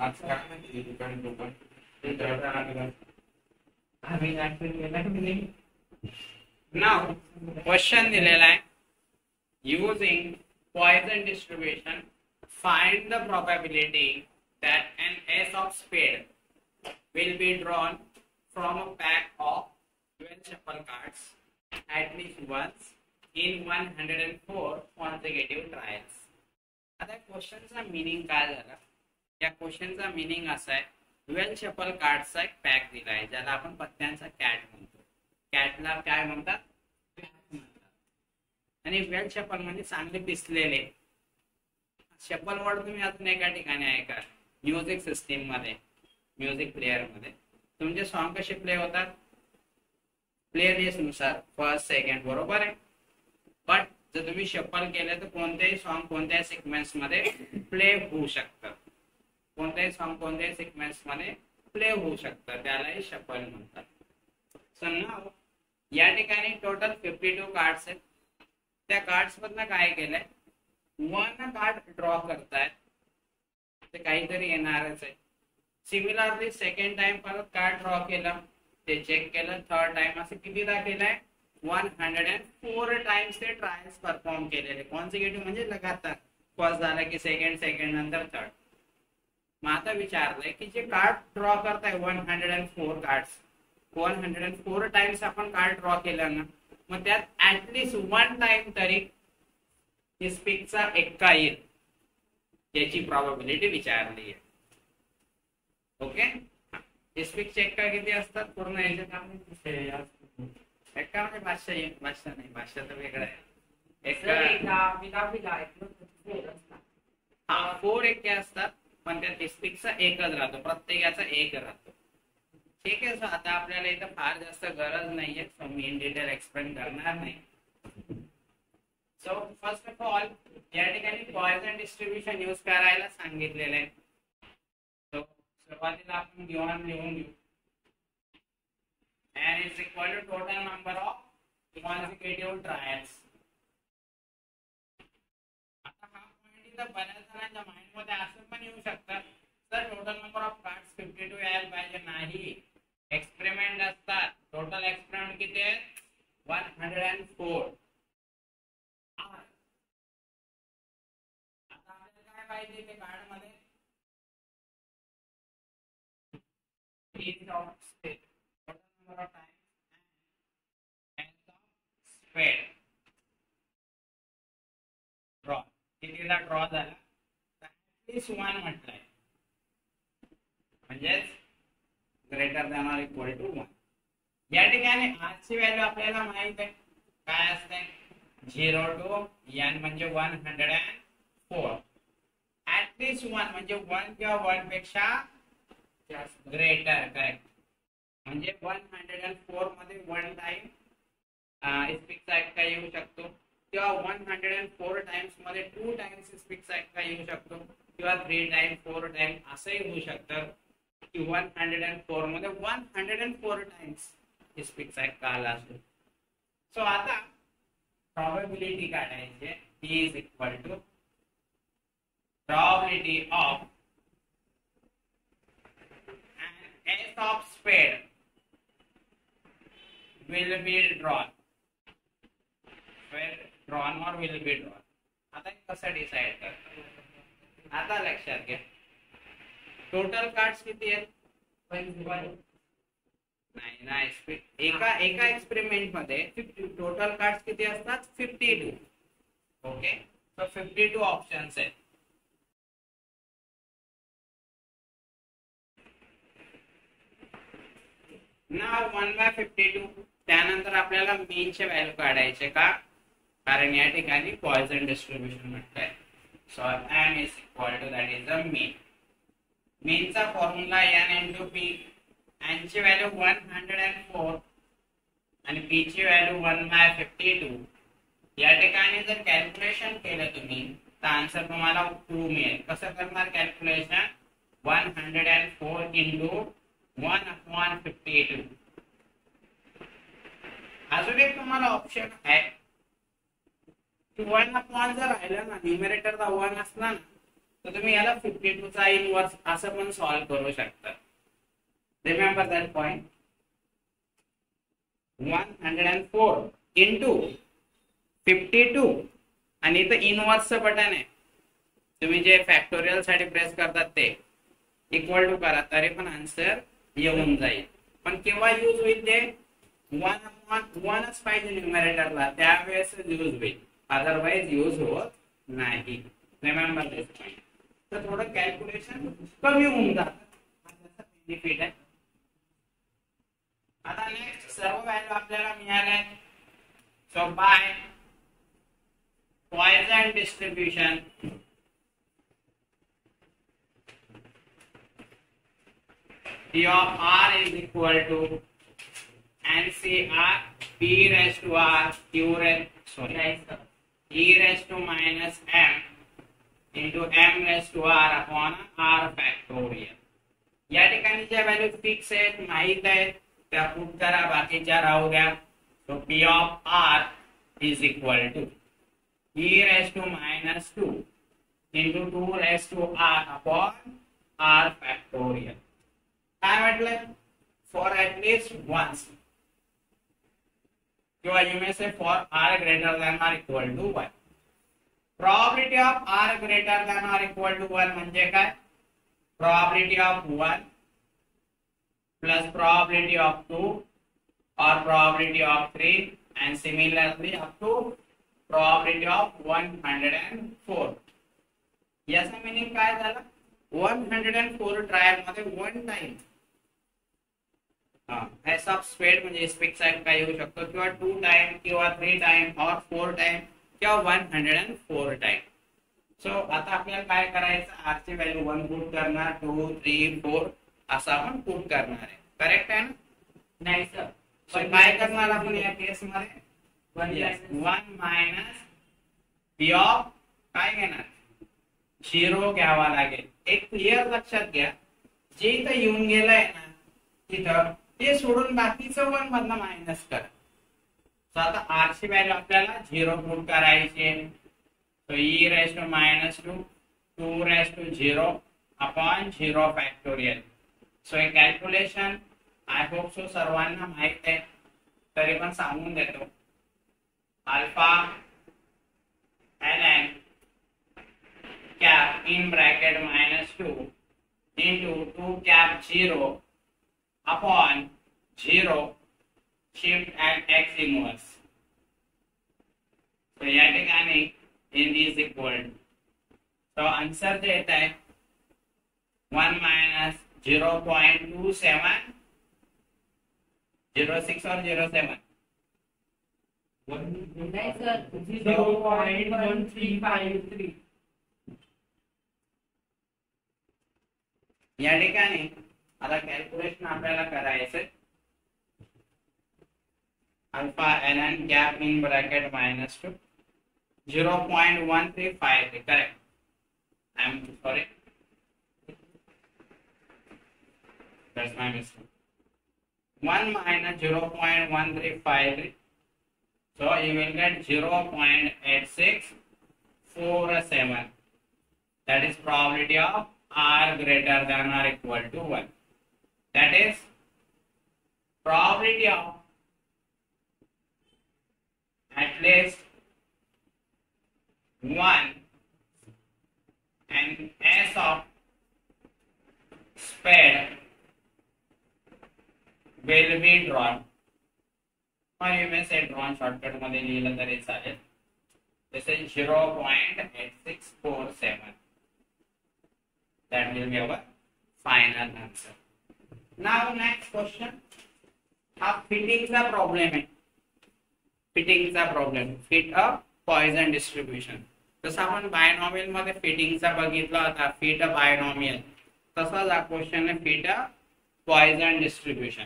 आज काय माहिती दुकान नाव क्वेश्चन दिलेला आहे. Using Poisson distribution find the probability that an ace of spade will be drawn from a pack of 12 shuffle cards at least once in 104 consecutive trials. आता क्वेश्चनचा meaning काय झाला? या क्वेश्चनचा मीनिंग असा आहे, 12 शफल कार्डचा एक पॅक दिला आहे ज्याला आपण पत्त्यांचा कॅट म्हणतो. कॅटला काय म्हणतात? पॅक म्हणतात. आणि 12 शफल म्हणजे चांगले पिसलेले. शफल वर्ड तुम्ही अजून एका ठिकाणी ऐका, म्युझिक सिस्टीम मध्ये, म्युझिक प्लेअर मध्ये तुमचे सॉन्ग कसे प्ले होतात? प्ले लिस्ट नुसार फर्स्ट सेकंड, बरोबर आहे. बट जर तुम्ही शफल केले तर कोणतेही सॉन्ग कोणत्याही सिक्वेन्स मध्ये प्ले होऊ शकतं. कोणतेही सॉन्ग कोणत्याही सिक्वेन्स मध्ये प्ले होऊ शकतं, त्यालाही शफल म्हणतात. सो नाउ या ठिकाणी टोटल 52 कार्ड्स आहेत. त्या कार्ड्स मधनं काय केलंय, 1 कार्ड ड्रॉ करतायत, ते काहीतरी येणारच आहे. सिमिलरली सेकंड टाइम परत कार्ड ड्रॉ केलं, ते चेक केलं, थर्ड टाइम असं कितीदा केलंय? 104 टाइम्स ते ट्रायल्स परफॉर्म केलेले. कॉन्सिक्युटिव्ह म्हणजे लगातार. फर्स्ट झालं की सेकंड नंतर थर्ड. मग आता विचारलंय की जे कार्ड ड्रॉ करताय 104 कार्ड्स, 104 टाइम्स आपण कार्ड ड्रॉ केलं ना, मग त्यात ऍटलीस्ट 1 टाइम तरी स्पीकचा एक्का येईल, याची प्रोबॅबिलिटी विचारली आहे. ओके, स्पीकचे एक्का किती असतात पूर्ण याच्यात? एक्का म्हणजे भाषा नाही, भाषा तर वेगळं आहे. हा 4 एक्के असतात, पण त्यात स्पीकचा एकच राहतो, प्रत्येकाचा एक राहतो. ठीक आहे. सो आता आपल्याला इथं फार जास्त गरज नाहीये, so me in detail explain करणार नाही. सो फर्स्ट ऑफ ऑल या ठिकाणी पॉइजन डिस्ट्रीब्युशन यूज करायला सांगितलेलं आहे. सो सुरुवातीला आपण गिव्हन लिहून घेऊ. n is equal to total number of consecutive trials. आता हा पॉइंट इथं बऱ्याच जणांच्या माइंड मध्ये असं पण येऊ शकतं, sir total number of cards 52 यायला पाहिजे. नाही, एक्सपेरिमेंट असतात. टोटल एक्सपेरिमेंट किती आहे? 104. आता आपल्याला काय पाहिजे ते कार्ड मध्ये? Number of times and spade draw. कितीला ड्रॉ झाला? ऍटलीस्ट 1 म्हटलंय, म्हणजे greater than or equal to 1. या ठिकाणी आजची व्हॅल्यू आपल्याला माहित आहे काय असते? 0 to n म्हणजे 104. ऍटलीस्ट 1 म्हणजे 1 किंवा 1 पेक्षा ग्रेटर. करेक्ट. म्हणजे 104 मध्ये 1 टाइम स्पीकचा एक्का येऊ शकतो, किंवा 104 टाइम्स मध्ये 2 टाइम्स स्पीकचा एक्का येऊ शकतो, किंवा 3 टाइम 4 टाइम असंही होऊ शकतं की 104 मध्ये 104 टाइम्स स्पीकचा एक्का आला असतो. सो आता प्रोबॅबिलिटी काढायची. Is equal to probability of ace of spade will be drawn. Drawn or will be drawn. आता कसं डिसाइड करतो? आता लक्षात घ्या, टोटल कार्ड्स किती आहेत? नाही, एका एक्सपेरिमेंट मध्ये टोटल कार्ड्स किती असतात? 52. ओके, सो 52 ऑप्शन्स आहेत. नाव 1/52. त्यानंतर आपल्याला मीनचे व्हॅल्यू काढायचे का? कारण या ठिकाणी पॉइजन डिस्ट्रीब्युशन म्हटलंय. So n is equal to that is the mean. मीनचा formula n into p. n ची व्हॅल्यू 104 आणि p ची व्हॅल्यू 1/52. या ठिकाणी जर कॅल्क्युलेशन केलं तुम्ही तर आन्सर तुम्हाला 2 मिळेल. कसं करणार कॅल्क्युलेशन? 104 into 1/52. अजून एक तुम्हाला ऑप्शन आहे, 1 अपॉन जर राहिलं ना, न्यूमरेटरला 1 असला ना, तर तुम्ही याला 52 चा इनवर्स असं पण सॉल्व्ह करू शकता. Remember that point. 104 इंटू 52 आणि इथं इनवर्सचं बटन आहे, तुम्ही जे फॅक्टोरियल साठी प्रेस करतात ते इक्वल टू करा, तरी पण आन्सर येऊन जाईल. पण केव्हा यूज होईल ते 1/1च पाहिजे न्यूमरेटरला, त्यावेळेस यूज होईल, अदरवाइज यूज होत नाही. रिमेंबर दिस पॉइंट. तर थोडं कॅल्क्युलेशन कमी होऊन जातं, बेनिफिट आहे. आता नेक्स्ट सर्व व्हॅल्यू आपल्याला मिळाल्या. So by Poisson distribution, P of R is equal to NCR P raised to R Q raised E raised to minus M into M raised to R upon R factorial. या ठिकाणी ज्या value fix आहेत, माहित आहेत, त्या put करा, बाकीच्या राहू द्या. So P of R is equal to E raised to minus 2 into 2 raised to R upon R factorial. काय म्हटलं? For at least once. किंवा you may say for R greater than or equal to 1. Probability of R greater than or equal to 1 म्हणजे काय? Probability of 1 plus probability of 2 or probability of 3 and similarly up to probability of 104. याचा meaning काय झाला? 104 trial मध्ये one time S of स्पेड म्हणजे spec side काय येऊ शकतो, किंवा 2 टाइम किंवा 3 टाइम और 4 टाइम किंवा 104 टाइम. सो आता आपल्याला काय करायचं, आर ची व्हॅल्यू 1 पुट करणार, 2 3 4 असं आपण पुट करणार आहे. करेक्ट आहे ना? नाही सर. सो काय करणार आपण या केस मध्ये? 1 मायनस पी ऑफ काय घेणार, 0 घ्यावा लागेल. एक क्लिअर लक्षात घ्या, जे इथं येऊन गेलंय ना तिथं, ते सोडून बाकीचं 1 मधनं मायनस करा. सो आता आर ची व्हॅल्यू आपल्याला 0 पुट करायची. So e raise to minus 2 raise to 0 upon 0 factorial. So हे कॅल्क्युलेशन आय होप सो सर्वांना माहित आहे, तरी पण सांगून देतो. Alpha ln cap in bracket minus 2 into 2 cap 0 upon 0 shift at x inverse. तो या ठिकाणी in is equal to, तो आंसर जे येत आहे 1 minus 0.27 06 और 07 नहीं सर 0.1353. या ठिकाणी आता कॅल्क्युलेशन आपल्याला करायचं. Alpha ln gap in bracket minus 2 0.1353. Correct. I am sorry, that's my mistake. 1 minus 0.1353. So you will get 0.8647. That is probability of R greater than or equal to 1. That is probability of at least 1 and S of spade will be drawn. Or you may say drawn shortcut मध्ये लिहिलं तरी चालेल. This is 0.8647. That will be our final answer. Now next question. हा फिटिंगचा problem आहे. फिटिंगचा problem, fit अ poison distribution. जसं आपण binomial मध्ये फिटिंगचा बघितला होता, फिट अ बायनॉमियल, तसाच हा क्वेश्चन आहे फिट अ पॉइझन डिस्ट्रीब्युशन.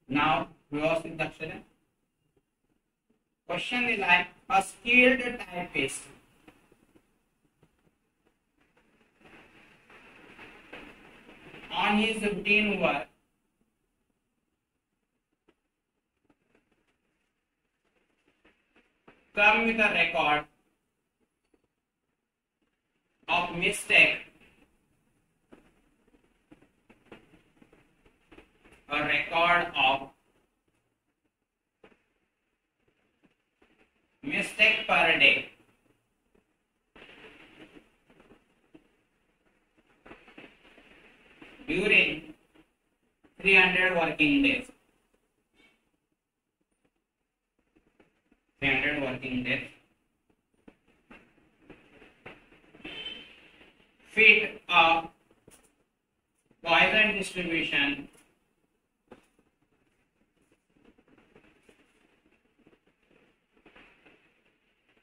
नाव व्यवस्थित लक्ष द्या. क्वेश्चन दिलाय, अ skilled typist on his routine work come with a record of mistake a record of mistake per day during 300 working days. 300 working days. Fit a Poisson distribution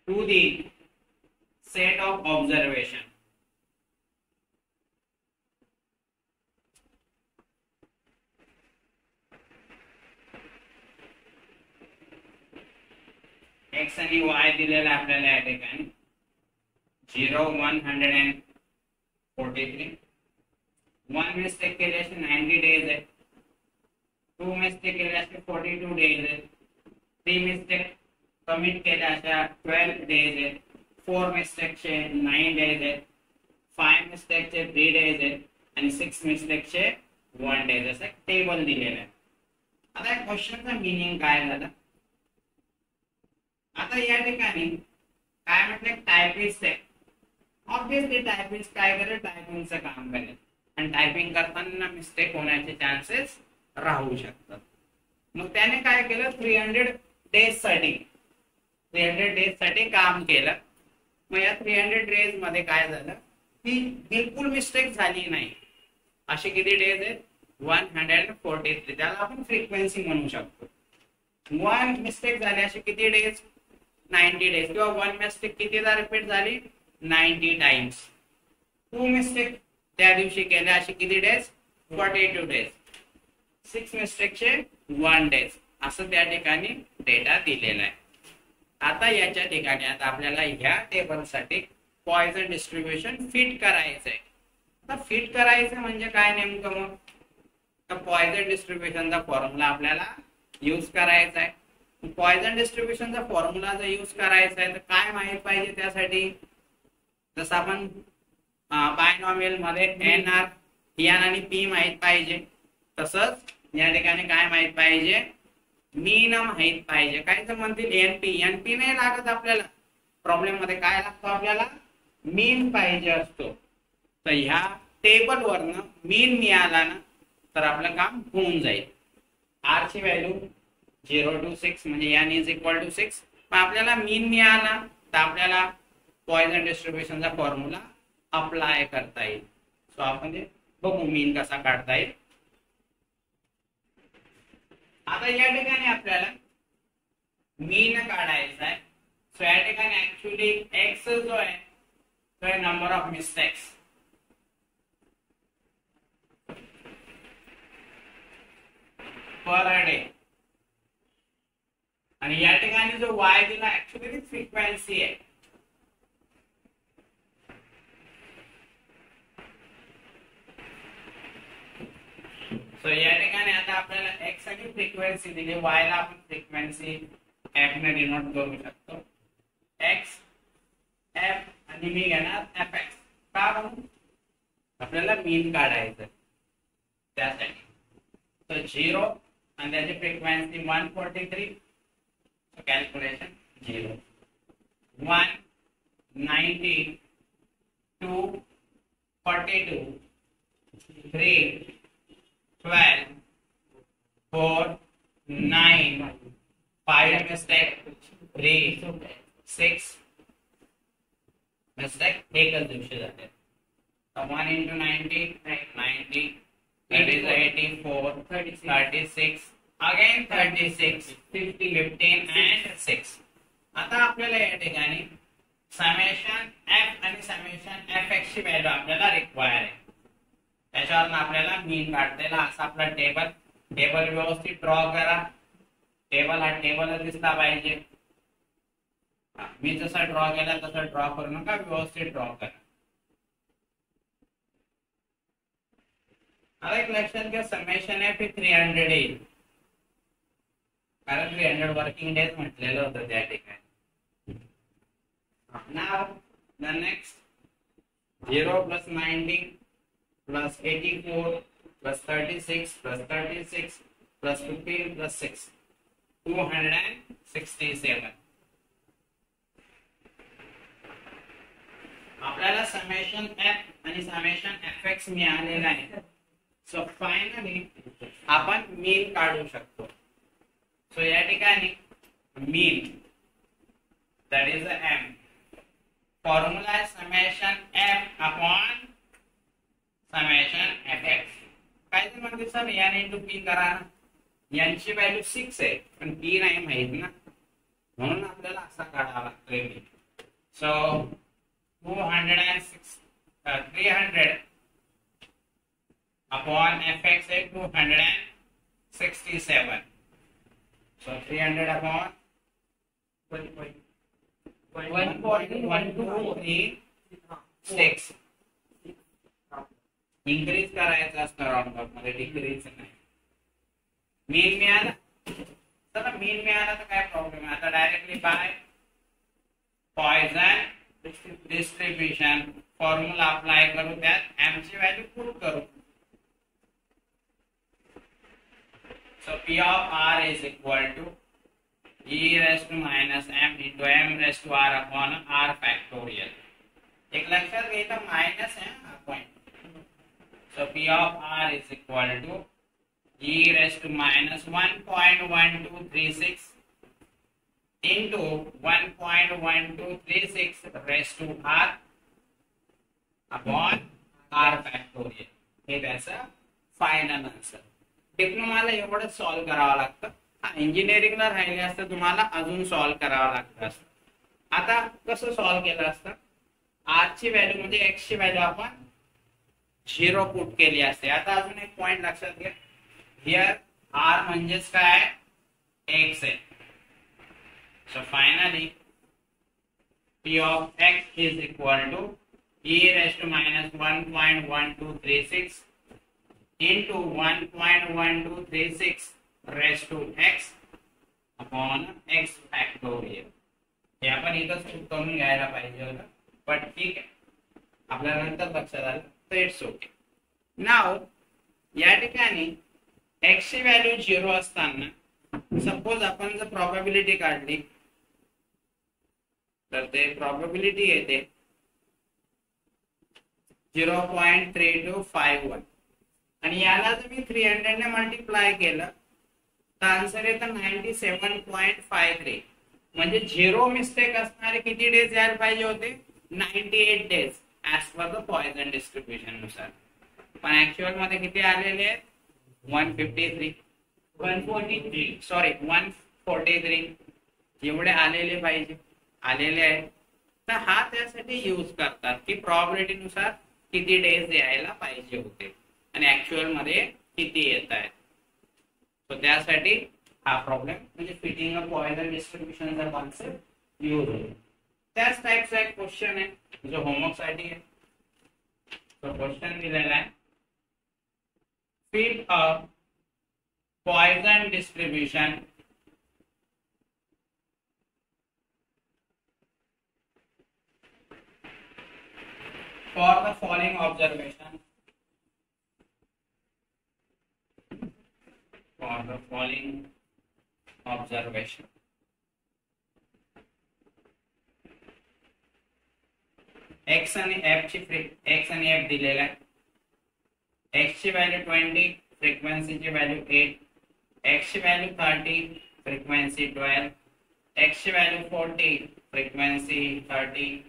to the set of observation. X आणि Y दिलेला आपल्याला या ठिकाणी 0 143. 1 mistake केली अशी 90 days आहे. 2 mistake केली अशी 42 डेज आहे. 3 मिस्टेक कमिट केल्या अशा 12 डेज आहे. 4 मिस्टेकचे 9 डेज आहे. 5 मिस्टेकचे 3 डेज आहे आणि 6 मिस्टेकचे 1 डेज असं टेबल दिलेलं आहे. आता या क्वेश्चनचा मीनिंग काय झालं? आता या ठिकाणी काय म्हटलं, टायपिस्ट आहे. ऑब्विसली टायपिस्ट काय करेल, टायपिंगचं काम करेल आणि टायपिंग करताना मिस्टेक होण्याचे चान्सेस राहू शकतात. मग त्याने काय केलं, 300 डेज साठी काम केलं. मग या 300 डेज मध्ये काय झालं की बिलकुल मिस्टेक झाली नाही. असे किती डेज आहेत, 143. त्याला आपण फ्रिक्वेन्सी म्हणू शकतो. 1 मिस्टेक झाली असे किती डेज, 90 डेज. किंवा 1 मिस्टेक कितीदा रिपीट झाली, 90 टाइम्स. 2 मिस्टेक त्या दिवशी केल्या असे किती डेज, 42 डेज. 6 मिस्टेकचे 1 डेज असं त्या ठिकाणी डेटा दिलेला आहे. आता याच्या ठिकाणी आता आपल्याला ह्या टेबलसाठी पॉइसन डिस्ट्रीब्युशन फिट करायचं आहे. आता फिट करायचं म्हणजे काय नेमकं, मग तर पॉइसन डिस्ट्रीब्युशनचा फॉर्म्युला आपल्याला यूज करायचा आहे. पॉइसन डिस्ट्रीब्युशनचा फॉर्म्युला जर यूज करायचा आहे तर काय माहित पाहिजे त्यासाठी, जसं आपण बायनॉमियल मध्ये एनआर, एन आणि पी माहित पाहिजे, तसंच या ठिकाणी काय माहित पाहिजे, मीन माहित पाहिजे. काय तर म्हणतील एनपी, एनपी नाही लागत आपल्याला. प्रॉब्लेम मध्ये काय लागतो आपल्याला, मीन पाहिजे असतो. तर ह्या टेबल वरनं मीन मिळाला ना तर आपलं काम होऊन जाईल. आर ची व्हॅल्यू 0 to 6 म्हणजे n इज इक्वल टू 6. पण आपल्याला मीन मिळाला तर आपल्याला पॉइसन डिस्ट्रीब्युशनचा फॉर्म्युला अप्लाय करता येईल. सो आपण ते बघू मीन कसा काढता येईल. आता या ठिकाणी आपल्याला मीन काढायचा आहे. सो या ठिकाणी ऍक्च्युली एक्स जो आहे तो आहे number of mistakes. Per day. आणि या ठिकाणी जो y दिला ऍक्च्युली फ्रिक्वेन्सी आहे. सो या ठिकाणी आता आपल्याला x साठी फ्रिक्वेन्सी दिली, y ला आपण फ्रिक्वेन्सी f ने डिनोट करू शकतो. x f आणि मी घेणार fx. का म्हणून आपल्याला मीन काढायचं त्यासाठी. तर 0 and त्याची frequency 143. So calculation 0 1 90 2 42 3 12 4 9 5 mistake 3 6 mistake एकच दिवशी झाले. 1 into 90 90 that is 84 36 again 36 50 15 and 6. आता आपल्याला या ठिकाणी समेशन f आणि समेशन fx ची व्हॅल्यू आपल्याला रिक्वायर आहे. त्याच्यावर आपल्याला मीन काढलेला असा आपला टेबल व्यवस्थित ड्रॉ करा. टेबल हा टेबलच दिसला पाहिजे. मी जसा ड्रॉ केला तसा ड्रॉ करू नका, व्यवस्थित ड्रॉ करा. आता एक लक्षात घ्या, समेशन एफ हे 300 येईल कारण 300 वर्किंग डेज म्हटलेलं होतं त्या ठिकाणी. नाव the next 0 plus 90 plus 84 plus 36 plus 36 plus 15 plus 6 267. आपल्याला समेशन एफ आणि समेशन एफ एक्स मिळालेला आहे. सो फायनली आपण मीन काढू शकतो. सो या ठिकाणी mean that is M. Formula summation F upon summation F X. काय ते म्हणते सर याने इंटू पी करा ना. यांची व्हॅल्यू 6 आहे पण पी नाही माहित ना, म्हणून आपल्याला असा काढावा लागतोय मी. So 300 upon fx is 267. So 300 upon 1.123 increase करायचं असतं राऊंड ऑफ मध्ये, डिक्रीज नाही. मीन मिळाला तर मीन मिळाला तर काय प्रॉब्लेम आहे. आता directly by Poisson distribution formula apply करू, त्यात m ची व्हॅल्यू पुट करू. So P of r is equal to e raised to minus m into m raised to r upon r factorial. एक लक्षात घ्यायचं मायनस आहे हा point. So P of r is equal to e raised to minus 1.1236 into 1.1236 raised to r upon r factorial. हे त्याचं final answer. डिप्लोमाला एवढं solve करावं लागतं. इंजिनिअरिंगला राहिले असतं तुम्हाला अजून सॉल्व करावं लागतं असतं. आता कसं सॉल्व केलं असतं, आर ची व्हॅल्यू म्हणजे एक्स ची व्हॅल्यू आपण 0 पुट केली असते. आता अजून एक पॉइंट लक्षात घ्या, हियर आर म्हणजेच काय एक्स आहे. So finally P of x is equal to e raised to minus 1.1236 into 1.1236 raised to x upon x factorial. हे आपण इथंच करून घ्यायला पाहिजे होतं, पण ठीक आहे, आपल्याला नंतर लक्षात आलं तर इट्स ओके. नाव या ठिकाणी x ची व्हॅल्यू 0 असताना सपोज आपण जर प्रोबॅबिलिटी काढली तर ते प्रोबॅबिलिटी येते 0.3251 आणि याला जर मी 300 ने मल्टिप्लाय केलं तर आन्सर येतं 97.53. म्हणजे 0 मिस्टेक असणारे किती डेज यायला पाहिजे होते, 98 days as per the Poisson distribution नुसार. पण ऍक्च्युअल मध्ये किती आलेले आहेत 143 एवढे आलेले पाहिजे, आलेले आहेत. तर हा त्यासाठी यूज करतात की प्रॉबिलिटी नुसार किती डेज यायला पाहिजे होते आणि ऍक्च्युअल मध्ये किती येत आहेत. सो त्यासाठी हा प्रॉब्लेम म्हणजे फिटिंग अ पॉइजन डिस्ट्रीब्युशनचा कॉन्सेप्ट यूज होतो. त्याच टाइपचा एक क्वेश्चन आहे जो होमवर्क साठी आहे. तो क्वेश्चन दिलेला आहे, fit a Poisson distribution for the following observation. For the following observation. X आणि F ची X आणि F दिलेला आहे. X ची व्हॅल्यू 20, फ्रिक्वेन्सी ची व्हॅल्यू 8, X ची व्हॅल्यू 30, फ्रिक्वेन्सी 12, X ची व्हॅल्यू 40, फ्रिक्वेन्सी 30,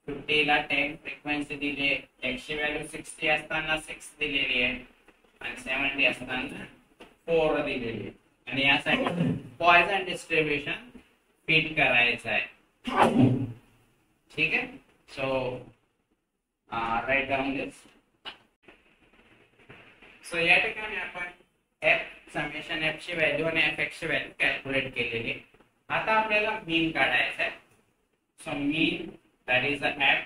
50 ला 10 फ्रिक्वेन्सी दिली आहे. X ची व्हॅल्यू 60 असताना 6 दिलेली आहे आणि 70 असताना 4 दिलेली आहे. आणि यासाठी पॉइजन डिस्ट्रीब्युशन फिट करायचं आहे. ठीक आहे. सो राईट डाऊन दिस. सो या ठिकाणी आपण F समेशन F ची व्हॅल्यू आणि Fx ची व्हॅल्यू कॅल्क्युलेट केलेली. आता आपल्याला मीन काढायचा आहे. So mean that is the f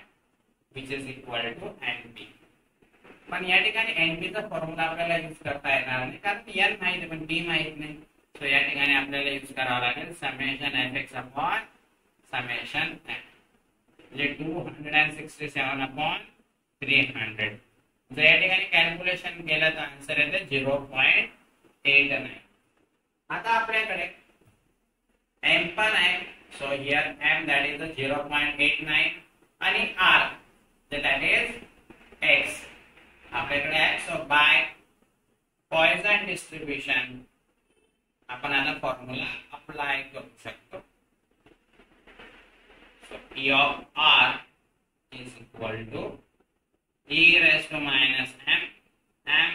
which is equal to np. पण या ठिकाणी np चा फॉर्म्युला आपल्याला यूज करता येणार नाही कारण n माहित आहे पण p माहित नाही. सो या ठिकाणी आपल्याला यूज करावा लागेल summation fx upon summation f, म्हणजे 267 अपॉन 300. जर या ठिकाणी कॅल्क्युलेशन केलं तर आन्सर येते 0.89. आता आपल्याकडे m पण आहे, so here m that is 0.89 आणि r that is x आपल्याकडे आहे. सो बाय पॉइसन डिस्ट्रीब्युशन आपण आता फॉर्म्युला अप्लाय करू शकतो. So E of r is equal to e raised to minus m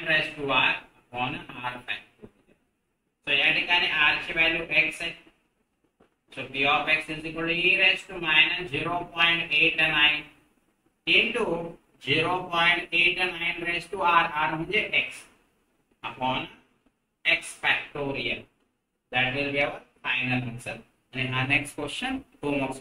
raised to r upon r factorial. So या ठिकाणी r ची व्हॅल्यू x आहे. So p of x is equal to e raised to minus 0.89 into 0.89 raised to r म्हणजे x upon x factorial. That will be our final answer. And our next question, 2 marks.